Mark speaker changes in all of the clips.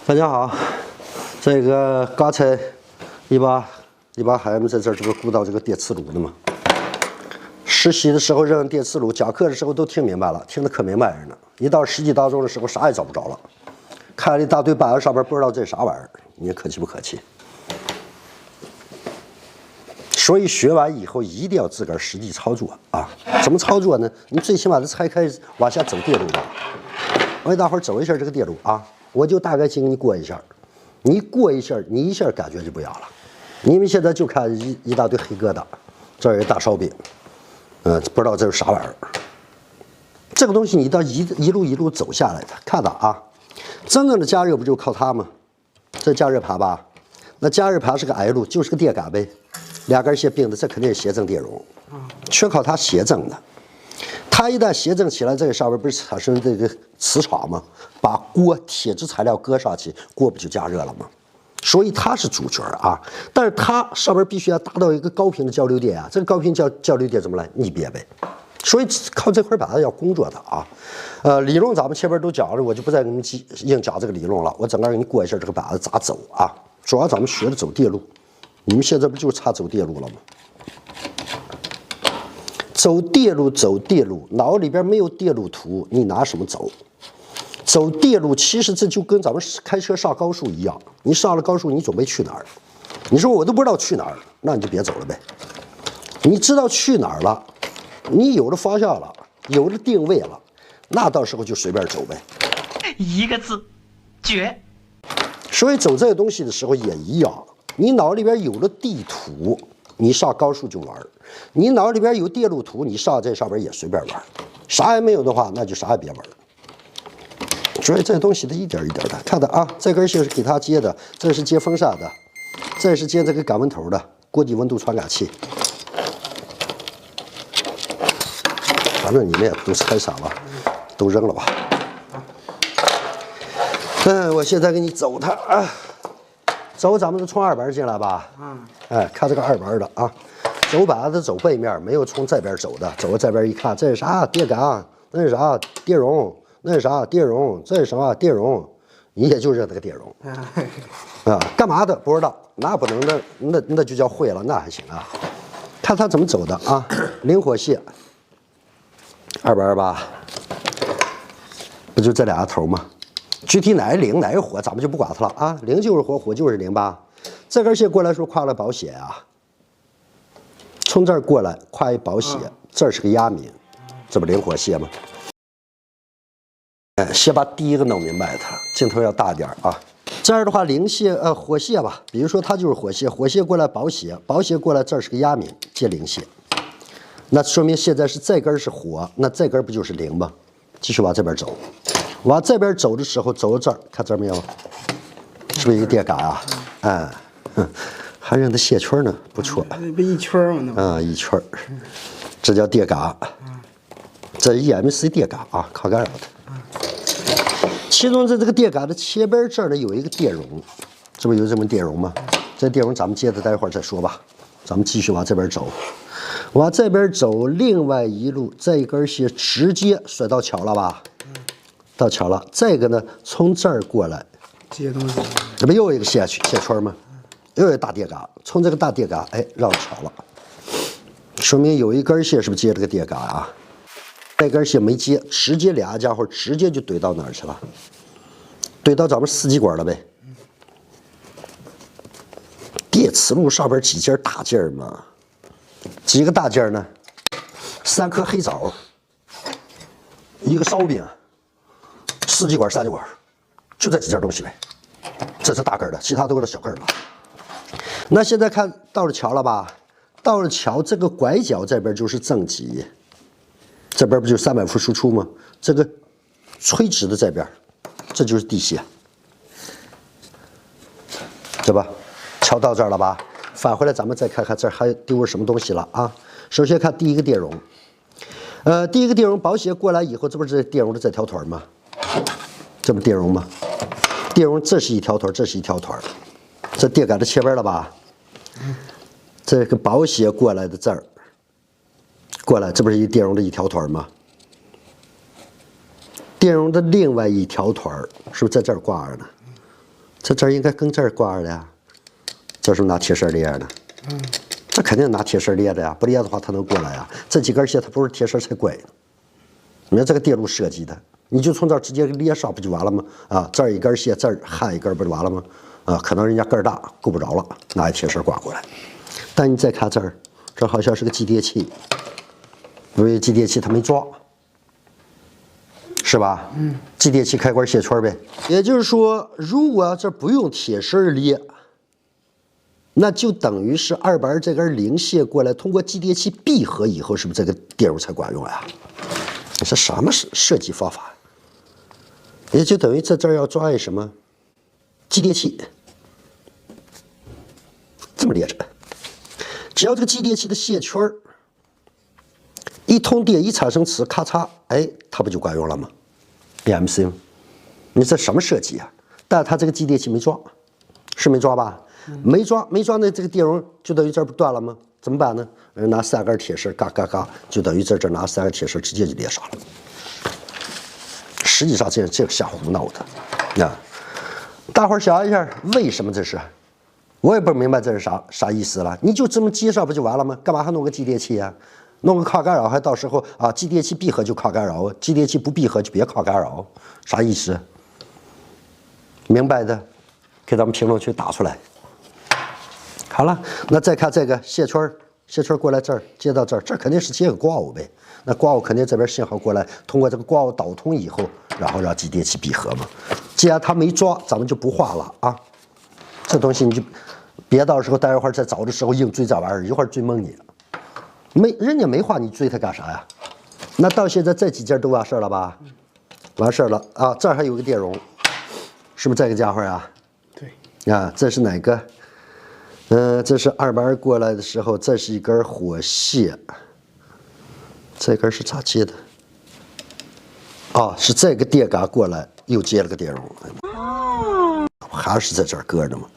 Speaker 1: 大家好，这个刚才你把孩子们在这儿鼓捣这个电磁炉的嘛。实习的时候扔电磁炉，讲课的时候都听明白了，听得可明白着呢。一到实际当中的时候，啥也找不着了，看了一大堆板子上面不知道这啥玩意儿，你客气不客气？所以学完以后一定要自个儿实际操作啊！怎么操作呢？你最起码得拆开往下走电路吧。我给大伙儿走一下这个电路啊，我就大概先给你过一下，你过一下，你一下感觉就不一样了。你们现在就看一大堆黑疙瘩，这儿有大烧饼，不知道这是啥玩意儿。这个东西你到一路走下来的，看到啊，真正的加热不就靠它吗？这加热盘吧，那加热盘是个 L， 就是个电感呗。两根线并的，这肯定是协正电容，全靠它协正的。它一旦协正起来，这个上面不是产生这个磁场吗？把铁质材料搁上去，锅不就加热了吗？所以它是主角啊。但是它上面必须要达到一个高频的交流电啊。这个高频交流电怎么来？逆别呗。所以靠这块板子要工作的啊。理论咱们前边都讲了，我就不再给你们硬讲这个理论了。我整个给你过一下这个板子咋走啊。主要咱们学的走电路。你们现在不就差走电路了吗？走电路，脑里边没有电路图，你拿什么走？走电路，其实这就跟咱们开车上高速一样，你上了高速，你准备去哪儿？你说我都不知道去哪儿，那你就别走了呗。你知道去哪儿了，你有了方向了，有了定位了，那到时候就随便走呗。
Speaker 2: 一个字，绝。
Speaker 1: 所以走这个东西的时候也一样。你脑里边有了地图，你上高速就玩；你脑里边有电路图，你上这上边也随便玩。啥也没有的话，那就啥也别玩。所以这东西得一点一点的看到啊，这根线是给它接的，这是接风扇的，这是接这个感温头的锅底温度传感器。反正你们也都拆散了，都扔了吧。我现在给你走它啊。走，咱们是从二板进来吧？看这个二板的啊，走板子走背面，没有从这边走的。走到这边一看，这是啥？电感，那是啥？电容，那是啥？电容，这是什么？电容，你也就认那个电容啊？干嘛的？不知道，那不能的，那就叫会了，那还行啊。看他怎么走的啊？灵活线，二板吧，不就这俩头吗？具体哪个零哪个火，咱们就不管它了啊。零就是火，火就是零吧。这根线过来时候跨了保险啊，从这儿过来跨一保险，这儿是个压敏，这不灵活线吗？先把第一个弄明白它，镜头要大点啊。这儿的话，零线火线吧，比如说它就是火线，火线过来保险，保险过来这儿是个压敏接零线，那说明现在是这根是火，那这根不就是零吗？继续往这边走。往这边走的时候，走到这儿，看这儿没有？是不是一个电感啊？还认得线圈呢，不错。
Speaker 3: 不一圈吗？
Speaker 1: 一圈，这叫电感。这是 EMC 电感啊，抗干扰的。其中在这个电感的前边这儿呢，有一个电容，这不有这么电容吗？这电容咱们接着待会儿再说吧。咱们继续往这边走，往这边走，另外一路这一根线直接甩到桥了吧？到桥了，这个呢，从这儿过来，
Speaker 3: 接东西，
Speaker 1: 这不又一个线圈吗？又一个大电感，从这个大电感，绕桥了，说明有一根线是不是接这个电感啊？那根线没接，直接俩家伙直接就怼到哪儿去了？怼到咱们四极管了呗。电磁炉上边几节大件嘛？几个大件呢？3颗黑枣，一个烧饼。四极管、三极管，就这几件东西呗。这是大根的，其他都是小根的。那现在看到了桥了吧？到了桥，这个拐角这边就是正极，这边不就300伏输出吗？这个垂直的这边，这就是地线，对吧？桥到这儿了吧？返回来咱们再看看这儿还丢了什么东西了啊？首先看第一个电容，第一个电容保险过来以后，这不是电容的这条腿吗？这不电容吗？电容这是一条腿，这是一条腿，这电感的前边了吧？这个保险过来的这儿，过来，这不是一电容的一条腿吗？电容的另外一条腿儿是不是在这儿挂着呢？这儿应该跟这儿挂着的呀，这是拿铁丝连的。这肯定拿铁丝连的呀，不连的话它能过来呀。这几根线它不是铁丝才怪呢。你看这个电路设计的，你就从这儿直接连上不就完了吗？啊，这儿一根线，这儿焊一根不就完了吗？啊，可能人家个儿大够不着了，拿一铁丝挂过来。但你再看这儿，这好像是个继电器，因为继电器它没抓。是吧？继电器开关线圈呗。也就是说，如果这不用铁丝连，那就等于是二板这根零线过来，通过继电器闭合以后，是不是这个电路才管用呀？你是什么设计方法？也就等于在这儿要抓一什么继电器，这么连着。只要这个继电器的线圈一通电一产生磁，咔嚓，哎，它不就管用了吗？ BMC 吗？你这什么设计啊？但它这个继电器没抓，是没抓吧？没抓，那这个电容就等于这儿不断了吗？怎么办呢？拿3根铁丝，嘎嘎嘎，就等于这拿3根铁丝直接就连上了。实际上这个瞎胡闹的，啊！大伙儿想一下，为什么这是？我也不明白这是啥意思了。你就这么接上不就完了吗？干嘛还弄个继电器呀？ 弄个抗干扰，还到时候啊，继电器闭合就抗干扰，继电器不闭合就别抗干扰，啥意思？明白的，给咱们评论区打出来。好了，那再看这个线圈过来这儿接到这儿，这肯定是接个挂偶呗。那挂偶肯定这边信号过来，通过这个挂偶导通以后，然后让继电器闭合嘛。既然它没抓，咱们就不画了啊。这东西你就别到时候待一会儿再找的时候硬追这玩意儿，一会儿追蒙你。 人家没画，你追他干啥呀？那到现在这几件都完事儿了吧？完事儿了啊！这儿还有个电容，是不是这个家伙啊？
Speaker 3: 对。
Speaker 1: 啊，这是哪个？这是二板过来的时候，这是一根火线。这根是咋接的？啊，是这个电杆过来又接了个电容。还是在这儿搁着吗？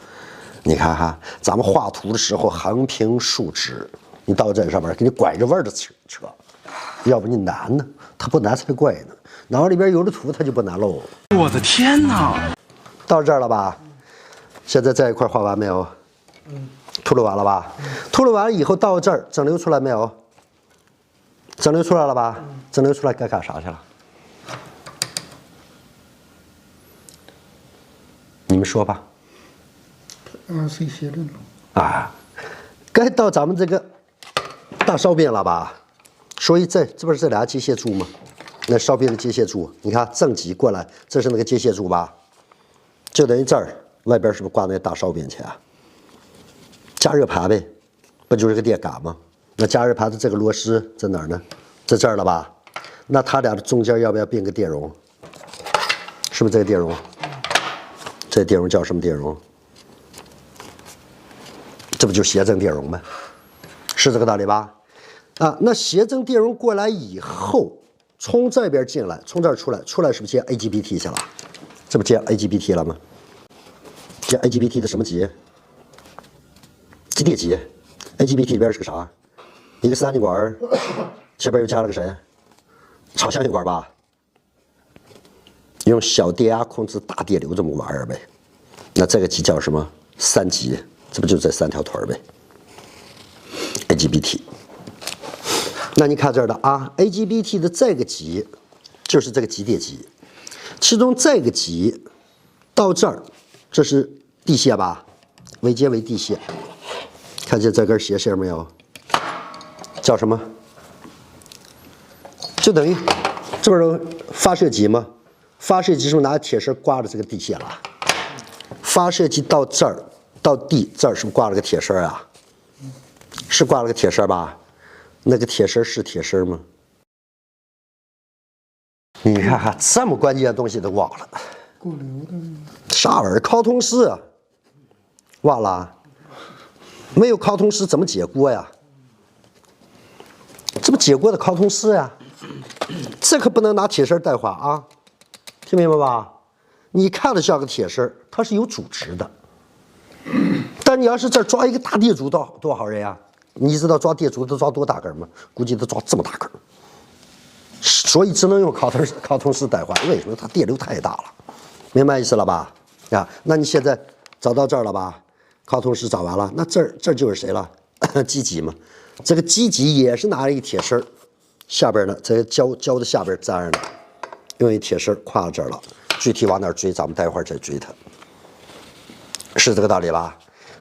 Speaker 1: 你看哈，咱们画图的时候横平竖直。 你到这上面给你拐着弯的车，要不你难呢？它不难才怪呢。脑里边有了图，它就不难喽。
Speaker 2: 我的天哪！
Speaker 1: 到这儿了吧？现在这一块画完没有？秃噜完了吧？秃噜完了以后到这儿整流出来没有？整流出来了吧？整流出来该干啥去了？你们说吧。
Speaker 3: RC 谐振了。
Speaker 1: 啊，该到咱们这个。 大烧饼了吧？所以这不是这俩接线柱吗？那烧饼的接线柱，你看正极过来，这是那个接线柱吧？就等于这儿外边是不是挂那大烧饼去啊？加热盘呗，不就是个电杆吗？那加热盘的这个螺丝在哪儿呢？在这儿了吧？那它俩的中间要不要并个电容？是不是这个电容？这电容叫什么电容？这不就谐振电容吗？ 是这个道理吧？啊，那谐振电容过来以后，从这边进来，从这儿出来，出来是不是接 IGBT 去了？这不接 IGBT 了吗？接 IGBT 的什么极？继电极。IGBT 里边是个啥？一个3极管，这边又加了个谁？超相性管吧？用小电压控制大电流这么个玩意儿呗。那这个极叫什么？3极，这不就这3条腿呗？ IGBT， 那你看这儿的啊 ，IGBT 的这个极就是这个极电极，其中这个极到这儿，这是地线吧？尾接为地线，看见这根斜线没有？叫什么？就等于这不是发射极吗？发射极是不是拿铁丝挂着这个地线了？发射极到这儿到地这儿是不是挂了个铁丝啊？ 是挂了个铁丝吧？那个铁丝是铁丝吗？你看看这么关键的东西都忘了，
Speaker 3: 过流的
Speaker 1: 啥玩意儿？靠通式啊，忘了？没有靠通式怎么解锅呀？这不解锅的靠通式呀？这可不能拿铁丝代化啊！听明白吧？你看着像个铁丝，它是有阻值的。但你要是这儿抓一个大电阻，多少人呀？ 你知道抓电阻都抓多大根吗？估计都抓这么大根，所以只能用靠通式代换。为什么？它电流太大了，明白意思了吧？啊，那你现在找到这儿了吧？靠同时找完了，那这儿就是谁了？鸡脊嘛。这个鸡脊也是拿了一个铁丝儿，下边呢，这个胶的下边粘上了，用一铁丝挎到这儿了。具体往哪儿追，咱们待会儿再追它，是这个道理吧？